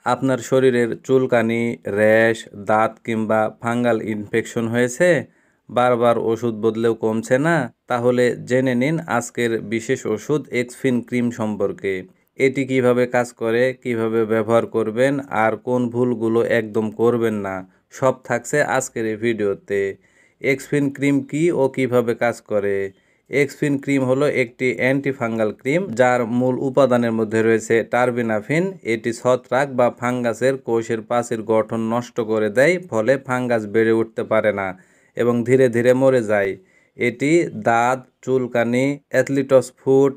আপনার শরীরের চুলকানি, র্যাশ, দাঁত কিংবা ফাঙ্গাল ইনফেকশন হয়েছে, বারবার ওষুধ বদলেও কমছে না, তাহলে জেনে নিন আজকের বিশেষ ওষুধ এক্সফিন ক্রিম সম্পর্কে। এটি কিভাবে কাজ করে, কিভাবে ব্যবহার করবেন আর কোন ভুলগুলো একদম করবেন না, সব থাকছে আজকের এই ভিডিওতে। এক্সফিন ক্রিম কি ও কিভাবে কাজ করে? এক্সফিন ক্রিম হলো একটি অ্যান্টিফাঙ্গাল ক্রিম যার মূল উপাদানের মধ্যে রয়েছে টারবিনাফিন। এটি ছত্রাক বা ফাঙ্গাসের কোষের পাখির গঠন নষ্ট করে দেয়, ফলে ফাঙ্গাস বেড়ে উঠতে পারে না এবং ধীরে ধীরে মরে যায়। এটি দাঁত, চুলকানি, অ্যাথলিটস ফুট,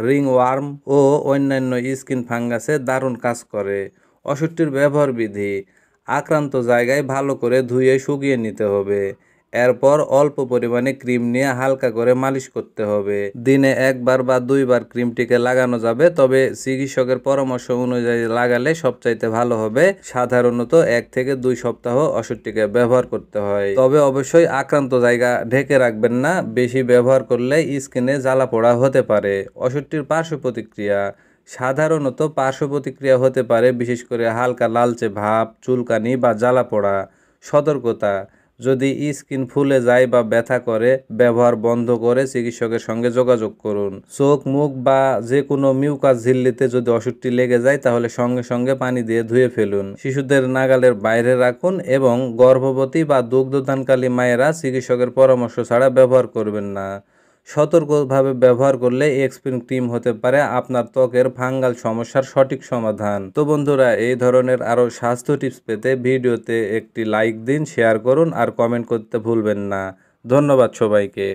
রিংওয়ার্ম ও অন্যান্য স্কিন ফাঙ্গাসে দারুণ কাজ করে। ওষুধটির ব্যবহার বিধি: আক্রান্ত জায়গায় ভালো করে ধুয়ে শুকিয়ে নিতে হবে। এরপর অল্প পরিমাণে ক্রিম নিয়ে হালকা করে মালিশ করতে হবে। দিনে একবার বা দুইবার ক্রিমটিকে লাগানো যাবে, তবে চিকিৎসকের পরামর্শ অনুযায়ী লাগালে সবচাইতে ভালো হবে। সাধারণত 1 থেকে 2 সপ্তাহ ওষুধটিকে ব্যবহার করতে হয়, তবে অবশ্যই আক্রান্ত জায়গা ঢেকে রাখবেন না। বেশি ব্যবহার করলে স্কিনে জ্বালা পোড়া হতে পারে। ওষুধটির পার্শ্ব প্রতিক্রিয়া: সাধারণত পার্শ্ব প্রতিক্রিয়া হতে পারে বিশেষ করে হালকা লালচে ভাব, চুলকানি বা জ্বালা পোড়া। সতর্কতা: যদি স্কিন ফুলে যায় বা ব্যথা করে, ব্যবহার বন্ধ করে চিকিৎসকের সঙ্গে যোগাযোগ করুন। চোখ, মুখ বা যে কোনো মিউকাস ঝিল্লিতে যদি ওষুধটি লেগে যায়, তাহলে সঙ্গে সঙ্গে পানি দিয়ে ধুয়ে ফেলুন। শিশুদের নাগালের বাইরে রাখুন এবং গর্ভবতী বা দুগ্ধদানকারী মায়েরা চিকিৎসকের পরামর্শ ছাড়া ব্যবহার করবেন না। সতর্কভাবে ব্যবহার করলে এক্সফিন ক্রিম হতে পারে আপনার ত্বকের ফাঙ্গাল সমস্যার সঠিক সমাধান। তো বন্ধুরা, এই ধরনের আরও স্বাস্থ্য টিপস পেতে ভিডিওতে একটি লাইক দিন, শেয়ার করুন আর কমেন্ট করতে ভুলবেন না। ধন্যবাদ সবাইকে।